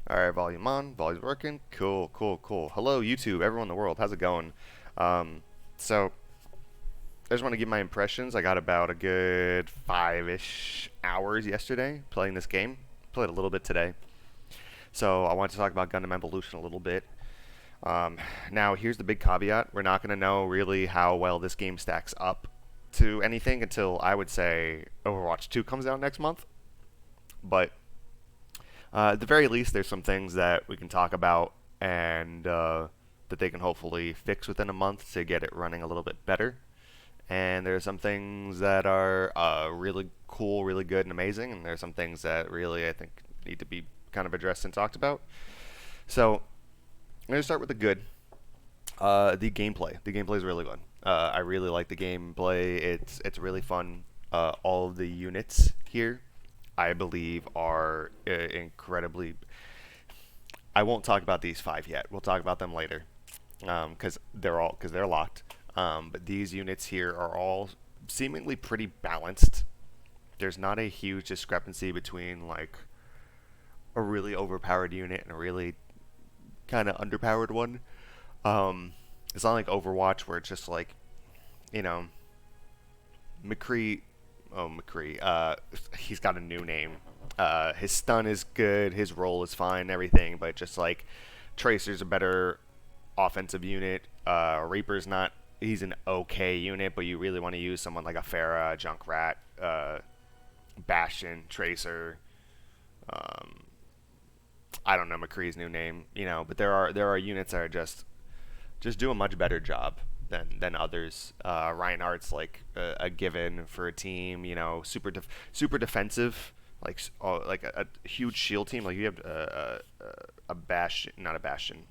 Alright, volume on, volume's working. Cool, cool, cool. Hello, YouTube, everyone in the world. How's it going? Um, so, I just want to give my impressions. I got about a good 5-ish hours yesterday playing this game. Played a little bit today. So, I wanted to talk about Gundam Evolution a little bit. Um, Now, here's the big caveat. We're not going to know really how well this game stacks up to anything until, I would say, Overwatch 2 comes out next month. But at the very least, there's some things that we can talk about and that they can hopefully fix within a month to get it running a little bit better. And there's some things that are really cool, really good, and amazing. And there's some things that really, I think, need to be kind of addressed and talked about. So I'm going to start with the good. The gameplay. The gameplay is really good. I really like the gameplay. It's really fun. All of the units here, I believe, are incredibly. I won't talk about these five yet. We'll talk about them later, because they're locked. But these units here are all seemingly pretty balanced. There's not a huge discrepancy between like a really overpowered unit and a really kind of underpowered one. It's not like Overwatch where it's just like, you know, McCree. Oh, McCree. He's got a new name. His stun is good. His roll is fine. Everything, but just like Tracer's a better offensive unit. Reaper's not. He's an okay unit, but you really want to use someone like a Pharah, Junkrat, Bastion, Tracer. Um, I don't know McCree's new name, but there are units that are just do a much better job than others. Reinhardt's like a given for a team, super defensive, like a huge shield team. Like you have a Bastion, not a Bastion,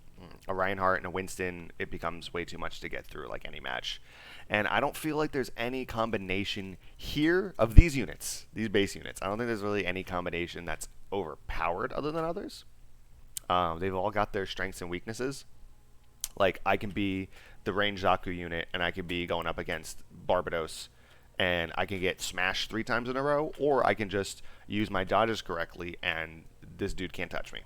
a Reinhardt and a Winston. It becomes way too much to get through like any match. And I don't feel like there's any combination here of these units, these base units. I don't think there's really any combination that's overpowered other than others. They've all got their strengths and weaknesses. Like I can be the range Zaku unit and I can be going up against Barbados and I can get smashed 3 times in a row, or I can just use my dodges correctly and this dude can't touch me.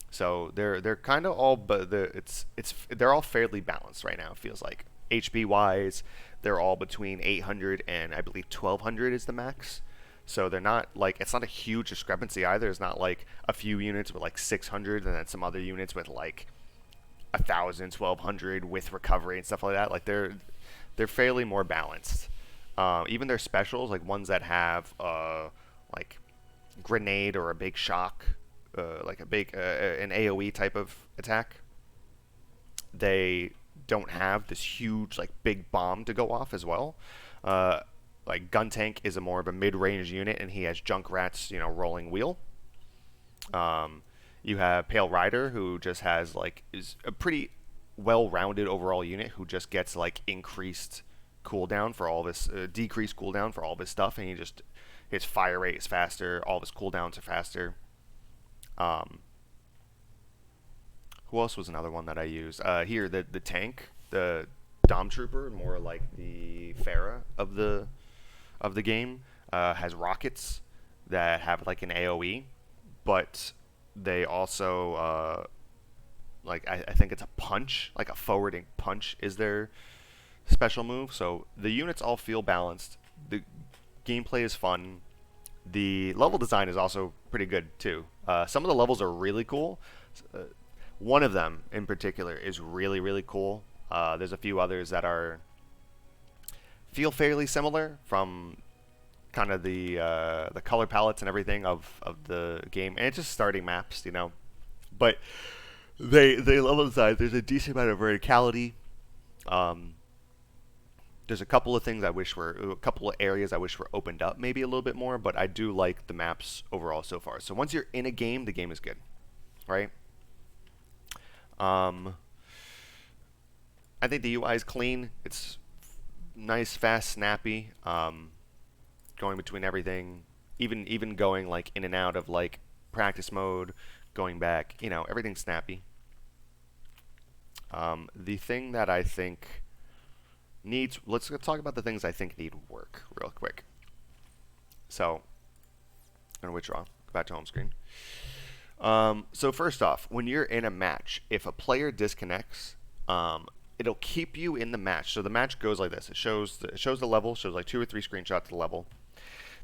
So they're kind of all, but they're all fairly balanced right now. It feels like HP wise, they're all between 800 and I believe 1200 is the max. So they're not like, it's not a huge discrepancy either. It's not like a few units with like 600 and then some other units with like 1,000, 1,200 with recovery and stuff like that. Like they're fairly more balanced. Even their specials, like ones that have like grenade or a big shock, like a big an AOE type of attack, they don't have this huge like big bomb to go off as well. Uh, like Gun Tank is a more of a mid-range unit, and he has Junkrat's rolling wheel. Um, you have Pale Rider, who just has like is a pretty well-rounded overall unit, who just gets like increased cooldown for all of his decreased cooldown for all of his stuff, and his fire rate is faster, all of his cooldowns are faster. Um, who else was another one that I use? Here, the tank, the Dom Trooper, more like the Pharah of the game, has rockets that have like an AOE, but they also like I think it's a punch, like a forwarding punch is their special move. So the units all feel balanced. The gameplay is fun. The level design is also pretty good too. Some of the levels are really cool. Uh, One of them in particular is really really cool. There's a few others that are feel fairly similar from kind of the color palettes and everything of the game, and it's just starting maps. But they level design. There's a decent amount of verticality. Um, there's a couple of things I wish were a couple of areas I wish were opened up maybe a little bit more, but I do like the maps overall so far. So once you're in a game, the game is good, right? Um, I think the UI is clean. It's nice, fast, snappy. Going between everything, even going like in and out of like practice mode, going back, everything's snappy. The thing that I think needs, let's talk about the things I think need work real quick. So, I'm gonna withdraw, go back to home screen. So first off, when you're in a match, if a player disconnects, it'll keep you in the match. So the match goes like this: it shows the level, shows like 2 or 3 screenshots of the level.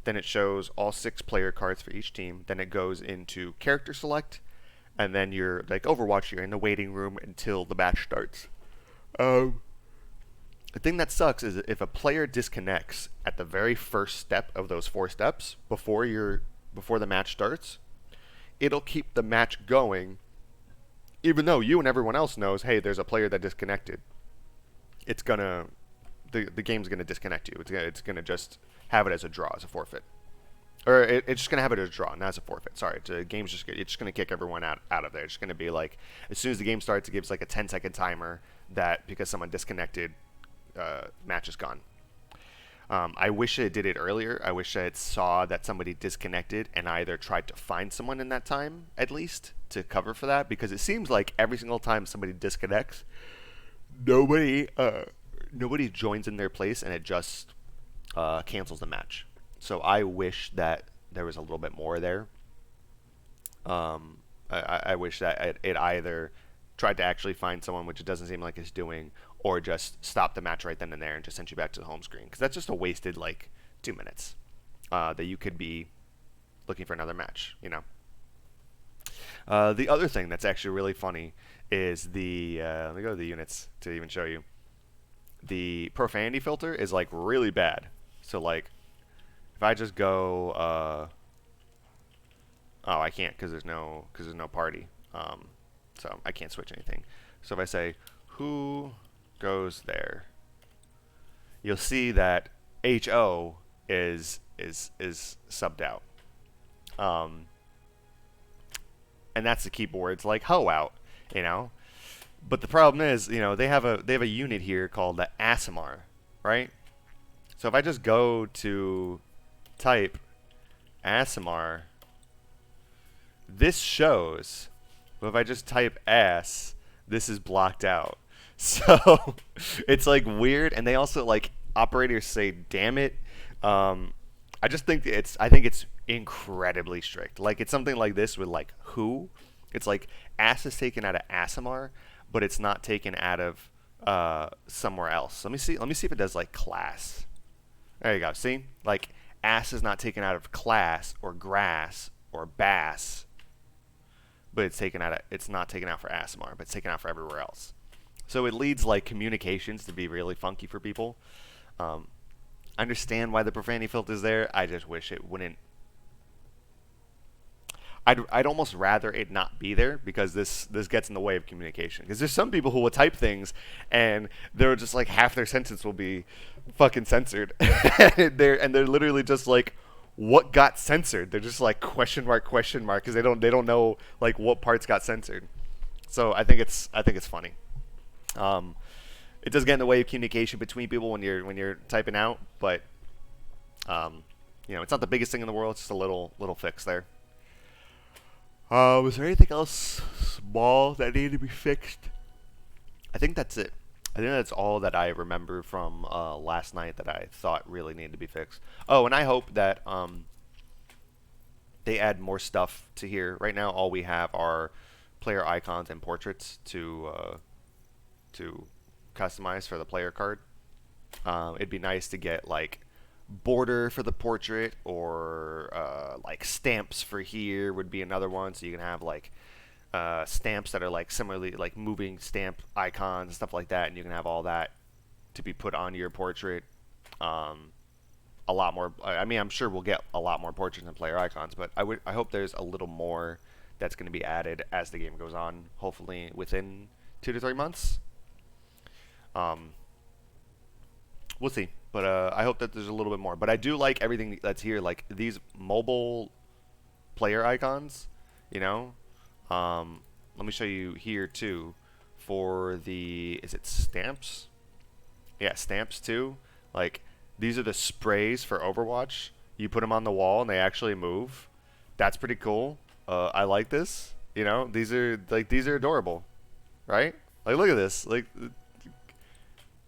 Then it shows all 6 player cards for each team. Then it goes into character select, and then you're like Overwatch. You're in the waiting room until the match starts. Um, the thing that sucks is if a player disconnects at the very first step of those 4 steps before the match starts, it'll keep the match going, even though you and everyone else knows, hey, there's a player that disconnected. It's gonna the game's gonna disconnect you. It's gonna just have it as a draw, as a forfeit, or it's just gonna have it as a draw, not as a forfeit. Sorry, the game's it's just gonna kick everyone out of there. It's just gonna be like as soon as the game starts, it gives like a 10-second timer that because someone disconnected, match is gone. I wish it did it earlier. I wish I saw that somebody disconnected and I either tried to find someone in that time at least to cover for that, because it seems like every single time somebody disconnects, nobody joins in their place and it just cancels the match. So I wish that there was a little bit more there. I wish that it either tried to actually find someone, which it doesn't seem like it's doing, or just stop the match right then and there and just send you back to the home screen. Because that's just a wasted, like, 2 minutes that you could be looking for another match, you know? The other thing that's actually really funny is let me go to the units to even show you. The profanity filter is, like, really bad. So, like, if I just go, oh, I can't because there's no party. So I can't switch anything. So if I say, who goes there, you'll see that HO is subbed out. And that's the keyboard's like ho out, you know. But the problem is, you know, they have a unit here called the ASMR, right? So if I just go to type ASMR, this shows. But if I just type ass, this is blocked out. So it's like weird, and they also like operators say damn it. I think it's incredibly strict. Like it's something like this with like who. It's like ass is taken out of ASMR, but it's not taken out of somewhere else. Let me see if it does like class. There you go. See? Like ass is not taken out of class or grass or bass, but it's not taken out for ASMR, but it's taken out for everywhere else. So it leads like communications to be really funky for people. I understand why the profanity filter is there. I just wish it wouldn't. I'd almost rather it not be there, because this gets in the way of communication. Because there's some people who will type things and they're just like half their sentence will be fucking censored, and they're literally just like, what got censored? They're just like question mark because they don't know like what parts got censored. So I think it's funny. It does get in the way of communication between people when you're typing out, but you know, it's not the biggest thing in the world. It's just a little fix there. Was there anything else small that needed to be fixed? I think that's it. I think that's all that I remember from last night that I thought really needed to be fixed. Oh, and I hope that they add more stuff to here. Right now, all we have are player icons and portraits to customize for the player card. It'd be nice to get like border for the portrait, or like stamps for here would be another one, so you can have like stamps that are like similarly like moving stamp icons and stuff like that, and you can have all that to be put onto your portrait. A lot more. I mean, I'm sure we'll get a lot more portraits and player icons, but I hope there's a little more that's going to be added as the game goes on. Hopefully within 2 to 3 months. We'll see, but I hope that there's a little bit more. But I do like everything that's here, like these mobile player icons. You know, let me show you here too. For the, is it stamps? Yeah, stamps too. Like these are the sprays for Overwatch. You put them on the wall and they actually move. That's pretty cool. I like this. You know, these are adorable, right? Like look at this. Like,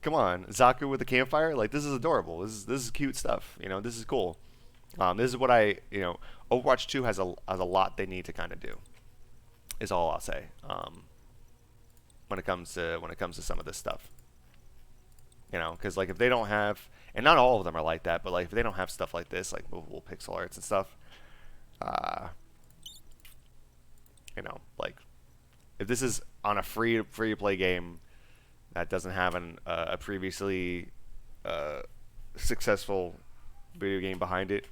come on, Zaku with the campfire. Like this is adorable. This is cute stuff. You know, this is cool. This is what Overwatch 2 has a lot they need to kind of do. is all I'll say. When it comes to some of this stuff, you know, because like if they don't have, and not all of them are like that, but like if they don't have stuff like this, like movable pixel arts and stuff, uh, you know, like if this is on a free to play game that doesn't have a previously successful video game behind it,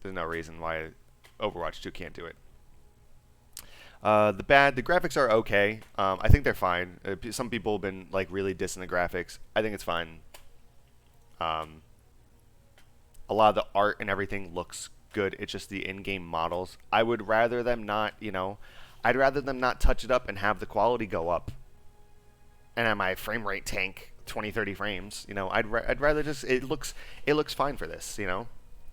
there's no reason why Overwatch 2 can't do it. The graphics are okay. I think they're fine. Some people have been like really dissing the graphics. I think it's fine. Um, a lot of the art and everything looks good. It's just the in-game models. I would rather them not, you know, I'd rather them not touch it up and have the quality go up and have my frame rate tank 20, 30 frames. You know, I'd rather just it looks fine for this. You know,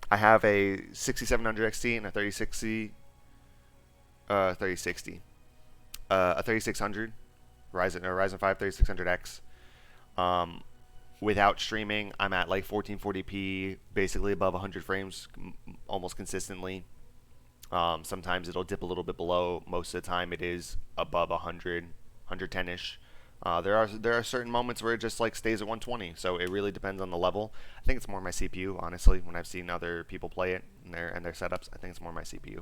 I have a 6700 XT and a 3060, a 3600 Ryzen 5 3600X. Without streaming, I'm at like 1440p, basically above 100 frames almost consistently. Sometimes it'll dip a little bit below. Most of the time, it is above 100, 110ish. There are certain moments where it just like stays at 120. So it really depends on the level. I think it's more my CPU, honestly. When I've seen other people play it and their setups, I think it's more my CPU.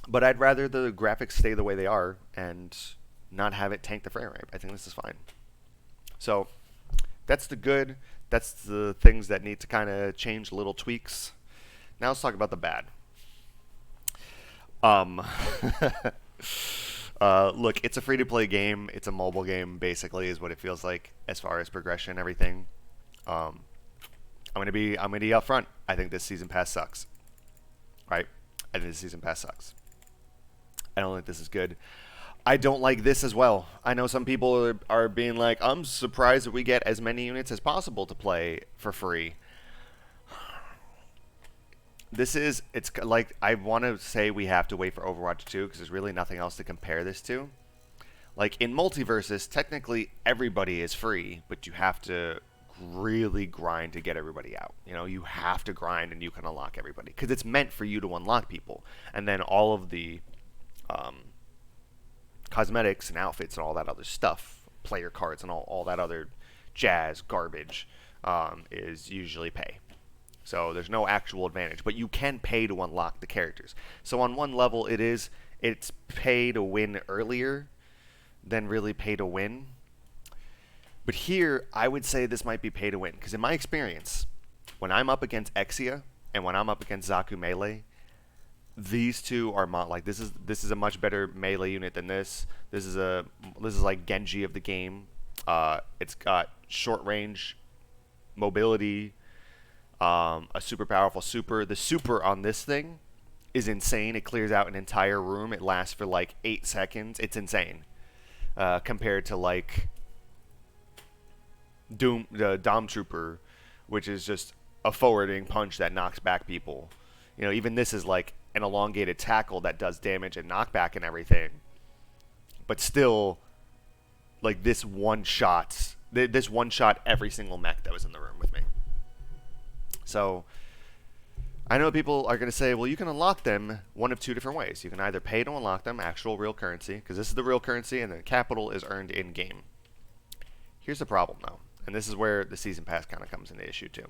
But I'd rather the graphics stay the way they are and not have it tank the frame rate. I think this is fine. So that's the good. That's the things that need to kind of change, little tweaks. Now let's talk about the bad. Look, it's a free-to-play game. It's a mobile game, basically, is what it feels like as far as progression and everything. I'm gonna be upfront. I think this season pass sucks. Right? I think this season pass sucks. I don't think this is good. I don't like this as well. I know some people are being like, I'm surprised that we get as many units as possible to play for free. It's like, I want to say we have to wait for Overwatch 2 because there's really nothing else to compare this to. Like, in Multiverses, technically everybody is free, but you have to really grind to get everybody out. You know, you have to grind and you can unlock everybody because it's meant for you to unlock people. And then all of the cosmetics and outfits and all that other stuff, player cards and all that other jazz garbage is usually pay. So there's no actual advantage, but you can pay to unlock the characters. So on one level it's pay to win earlier than really pay to win. But here I would say this might be pay to win because in my experience, when I'm up against Exia and when I'm up against Zaku Melee, these two are like this is a much better melee unit than this. This is like Genji of the game. It's got short range, mobility, a super powerful super. The super on this thing is insane. It clears out an entire room. It lasts for like 8 seconds. It's insane compared to like the Dom Trooper, which is just a forwarding punch that knocks back people. You know, even this is like an elongated tackle that does damage and knockback and everything. But still, like this one shot every single mech that was in the room with me. So, I know people are going to say, well, you can unlock them one of two different ways. You can either pay to unlock them, actual real currency, because this is the real currency, and then capital is earned in-game. Here's the problem, though, and this is where the Season Pass kind of comes into issue, too.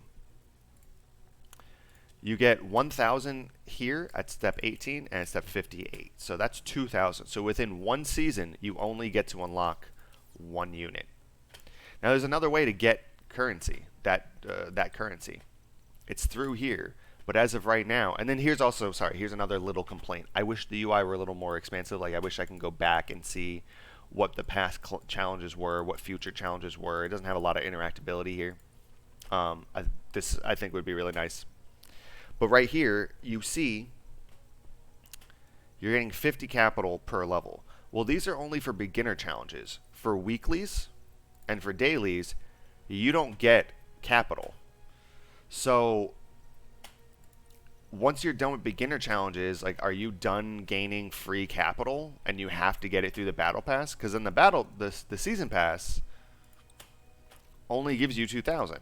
You get 1,000 here at step 18 and step 58. So that's 2,000. So within one season, you only get to unlock one unit. Now there's another way to get currency, that currency. It's through here. But as of right now, and then here's another little complaint. I wish the UI were a little more expansive. Like I wish I can go back and see what the past challenges were, what future challenges were. It doesn't have a lot of interactability here. This I think would be really nice. But right here, you see you're getting 50 capital per level. Well, these are only for beginner challenges. For weeklies and for dailies, you don't get capital. So once you're done with beginner challenges, like, are you done gaining free capital and you have to get it through the battle pass? Because in the season pass only gives you 2,000.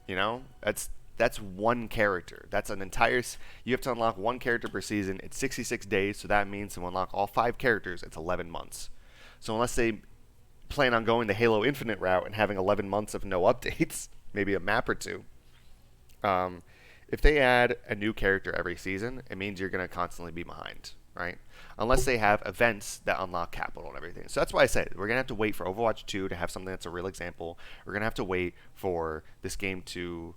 You know, that's one character. That's an entire. You have to unlock one character per season. It's 66 days, so that means to unlock all 5 characters, it's 11 months. So unless they plan on going the Halo Infinite route and having 11 months of no updates, maybe a map or two. Um, if they add a new character every season, it means you're going to constantly be behind, right? Unless they have events that unlock capital and everything. So that's why I said we're going to have to wait for Overwatch 2 to have something that's a real example. We're going to have to wait for this game to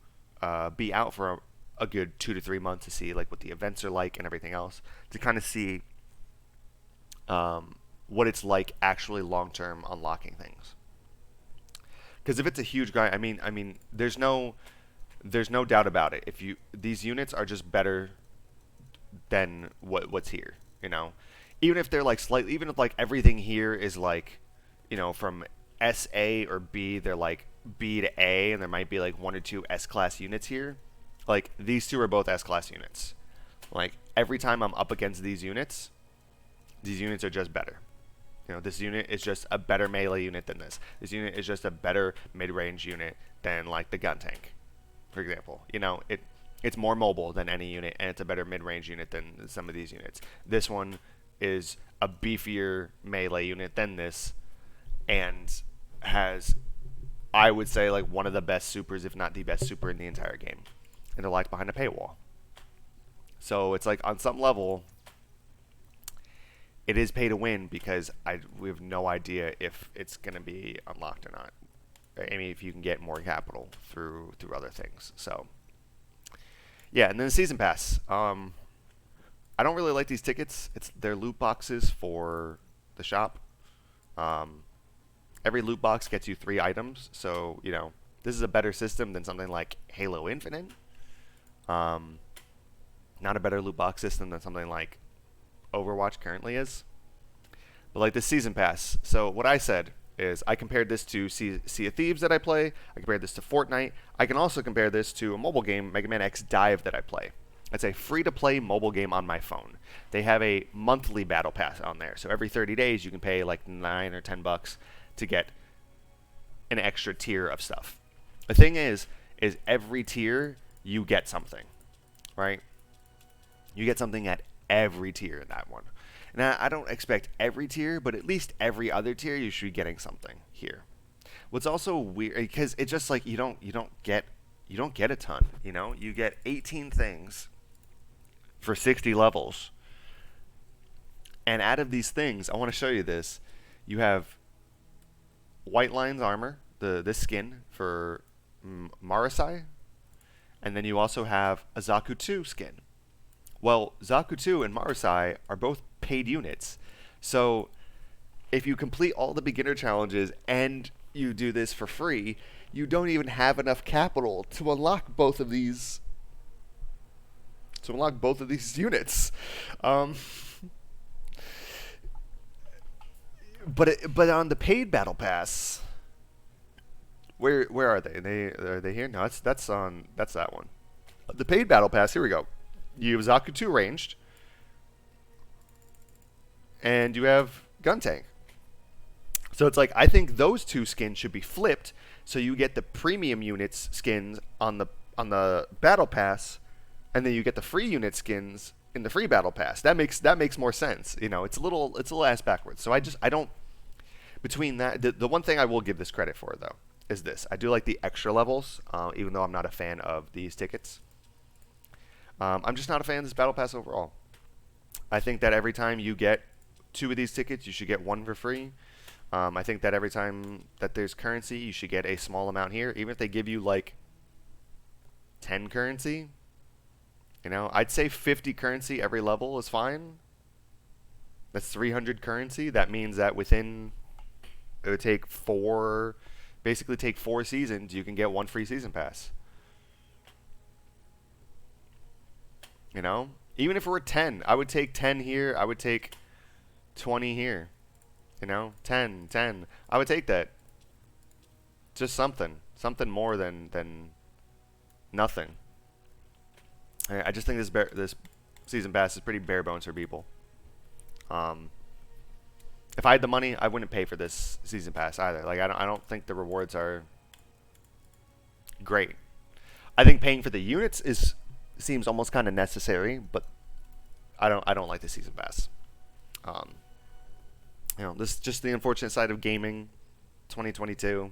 be out for a good 2 to 3 months to see like what the events are like and everything else, to kind of see what it's like actually long term unlocking things. Because if it's a huge guy, I mean, there's no doubt about it. If you these units are just better than what's here, you know. Even if they're like slightly, even if like everything here is like, from SA or B, they're like B to A, and there might be like 1 or 2 S-class units here. Like these two are both S-class units. Like every time I'm up against these units are just better. This unit is just a better melee unit than this. This unit is just a better mid-range unit than like the gun tank, for example. It's more mobile than any unit, and it's a better mid-range unit than some of these units. This one is a beefier melee unit than this, and has, I would say, like one of the best supers, if not the best super in the entire game. And they're locked behind a paywall. So it's like on some level, it is pay to win because we have no idea if it's going to be unlocked or not. I mean, if you can get more capital through other things. So, yeah, and then the season pass. I don't really like these tickets. They're loot boxes for the shop. Every loot box gets you 3 items. So, this is a better system than something like Halo Infinite. Not a better loot box system than something like Overwatch currently is. But like the season pass. So what I said is I compared this to Sea of Thieves that I play. I compared this to Fortnite. I can also compare this to a mobile game, Mega Man X Dive, that I play. It's a free-to-play mobile game on my phone. They have a monthly battle pass on there. So every 30 days you can pay like $9 or $10 to get an extra tier of stuff. The thing is every tier you get something, right? You get something at every tier in that one. Now, I don't expect every tier, but at least every other tier you should be getting something here. What's also weird, because it's just like you don't get a ton. You get 18 things for 60 levels, and out of these things, I want to show you this. You have White Lion's armor, this skin for Marasai, and then you also have a Zaku 2 skin. Well, Zaku 2 and Marasai are both paid units. So if you complete all the beginner challenges and you do this for free, you don't even have enough capital to unlock both of these units. But on the paid battle pass, where are they? Are they here? No, that's that one. The paid battle pass, here we go. You have Zaku 2 ranged, and you have Gun Tank. So it's like, I think those 2 skins should be flipped, so you get the premium units skins on the battle pass, and then you get the free unit skins in the free battle pass. That makes more sense. It's a little ass backwards. So I don't. Between that, the one thing I will give this credit for though is this: I do like the extra levels, even though I'm not a fan of these tickets. I'm just not a fan of this battle pass overall. I think that every time you get 2 of these tickets, you should get 1 for free. I think that every time that there's currency, you should get a small amount here. Even if they give you like 10 currency, I'd say 50 currency every level is fine. That's 300 currency. That means that it would take 4 seasons, you can get 1 free season pass. Even if it were 10, I would take 10 here. I would take 20 here. 10. I would take that. Just something more than nothing. I just think this season pass is pretty bare bones for people. If I had the money, I wouldn't pay for this season pass either. Like I don't think the rewards are great. I think paying for the units is seems almost kind of necessary, but I don't like the season pass. Um, this is just the unfortunate side of gaming, 2022,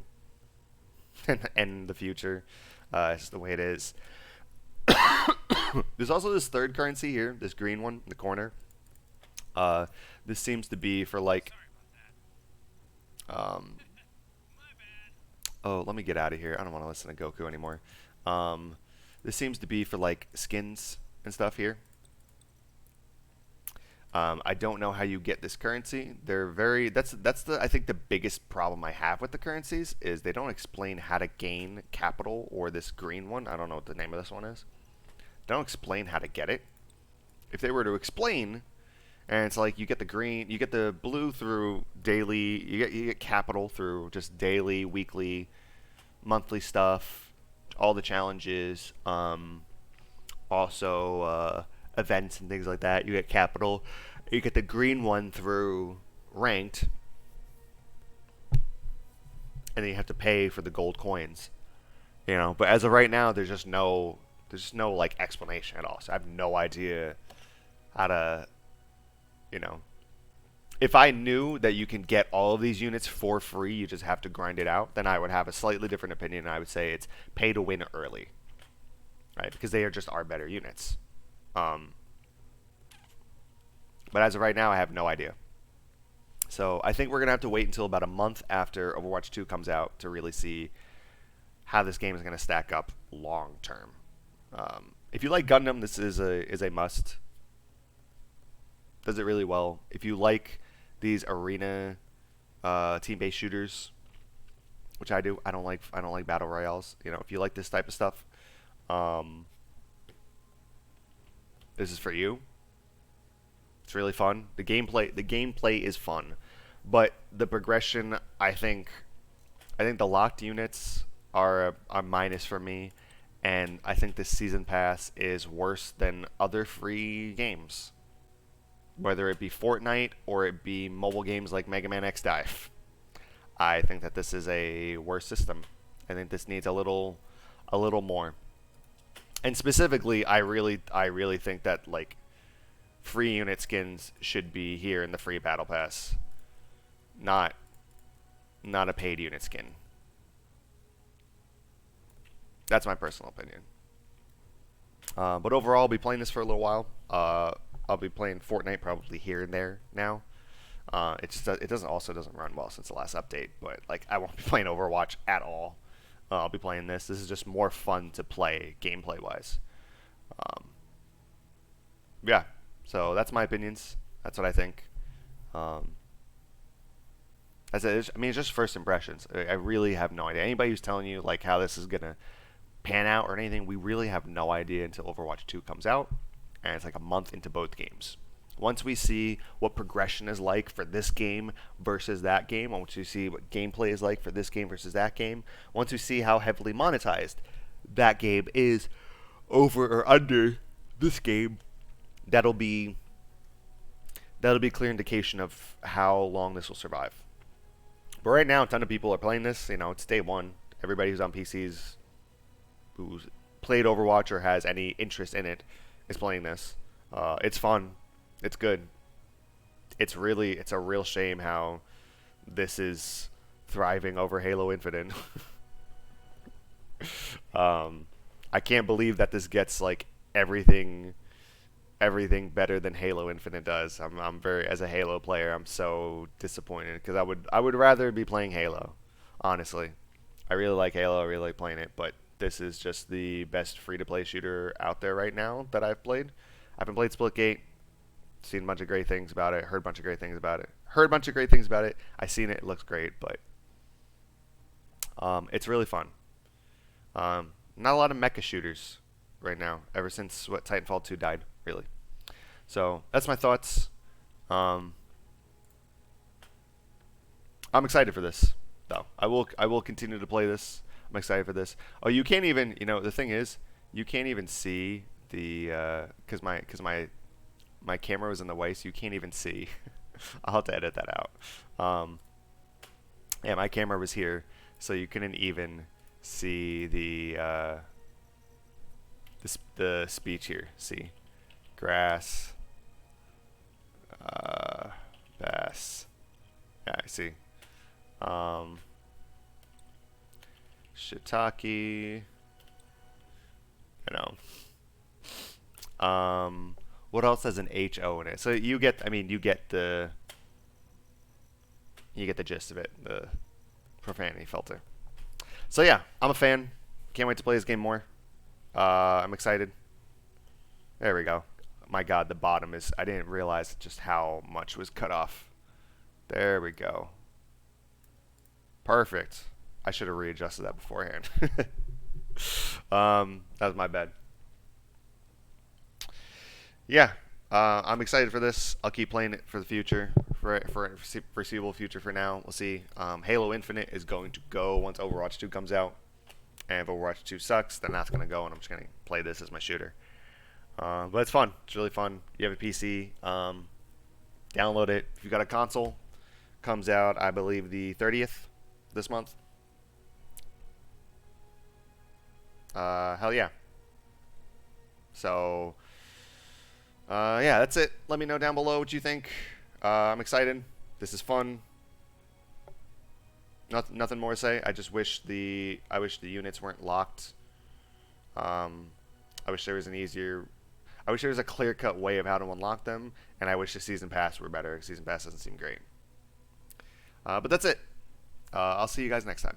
and the future. It's just the way it is. There's also this third currency here, this green one in the corner. Uh, this seems to be for like, um, oh, let me get out of here. I don't want to listen to Goku anymore. Um, this seems to be for like skins and stuff here. I don't know how you get this currency. They're very. That's the I think the biggest problem I have with the currencies is they don't explain how to gain capital or this green one. I don't know what the name of this one is. They don't explain how to get it. If they were to explain, and it's like you get the green, you get the blue through daily. You get capital through just daily, weekly, monthly stuff, all the challenges. Also events and things like that. You get capital. You get the green one through ranked, and then you have to pay for the gold coins. But as of right now, there's no like explanation at all. So I have no idea how to, you know, if I knew that you can get all of these units for free, you just have to grind it out, then I would have a slightly different opinion. I would say it's pay to win early, right? Because they are just our better units. But as of right now, I have no idea. So I think we're going to have to wait until about a month after Overwatch 2 comes out to really see how this game is going to stack up long term. If you like Gundam, this is a must. Does it really well. If you like these arena team-based shooters, which I do, I don't like battle royales. If you like this type of stuff, this is for you. It's really fun. The gameplay is fun, but the progression, I think the locked units are a minus for me, and I think this season pass is worse than other free games, whether it be Fortnite or it be mobile games like Mega Man X Dive. I think that this is a worse system. I think this needs a little more. And specifically, I really think that like free unit skins should be here in the free battle pass, not a paid unit skin. That's my personal opinion. But overall, I'll be playing this for a little while. I'll be playing Fortnite probably here and there now. It doesn't run well since the last update, but like I won't be playing Overwatch at all. I'll be playing this. This is just more fun to play gameplay wise. Yeah. So that's my opinions. That's what I think. As it is, I mean, it's just first impressions. I really have no idea. Anybody who's telling you like how this is gonna pan out or anything, we really have no idea until Overwatch 2 comes out, and it's like a month into both games. Once we see what progression is like for this game versus that game, once we see what gameplay is like for this game versus that game, once we see how heavily monetized that game is over or under this game, that'll be a clear indication of how long this will survive. But right now, a ton of people are playing this. It's day one. Everybody who's on PCs, who's played Overwatch or has any interest in it, is playing this. It's fun. It's good. It's a real shame how this is thriving over Halo Infinite. I can't believe that this gets like everything better than Halo Infinite does. I'm very, as a Halo player, I'm so disappointed because I would rather be playing Halo. Honestly, I really like Halo. I really like playing it, but this is just the best free-to-play shooter out there right now that I've played. I haven't played Splitgate. Seen a bunch of great things about it. Heard a bunch of great things about it. I've seen it. It looks great, but it's really fun. Not a lot of mecha shooters right now, ever since Titanfall 2 died, really. So that's my thoughts. I'm excited for this, though. I will continue to play this. I'm excited for this. Oh, you can't even, the thing is, you can't even see the, because my camera was in the way, so you can't even see. I'll have to edit that out. Yeah, my camera was here, so you couldn't even see the the speech here. See, grass, uh, bass. Yeah, I see. Um, shiitake. You know. What else has an HO in it? So you get, I mean, you get the gist of it. The profanity filter. So yeah, I'm a fan. Can't wait to play this game more. I'm excited. There we go. My God, the bottom is. I didn't realize just how much was cut off. There we go. Perfect. I should have readjusted that beforehand. That was my bad. Yeah, I'm excited for this. I'll keep playing it for the future, for foreseeable future. For now, we'll see. Halo Infinite is going to go once Overwatch 2 comes out, and if Overwatch 2 sucks, then that's gonna go, and I'm just gonna play this as my shooter. But it's fun. It's really fun. You have a PC, download it. If you got a console, comes out I believe the 30th this month. Hell yeah. So yeah, that's it. Let me know down below what you think. I'm excited. This is fun. Nothing more to say. I just wish the units weren't locked. I wish there was an easier. I wish there was a clear-cut way of how to unlock them, and I wish the season pass were better. Season pass doesn't seem great. But that's it. I'll see you guys next time.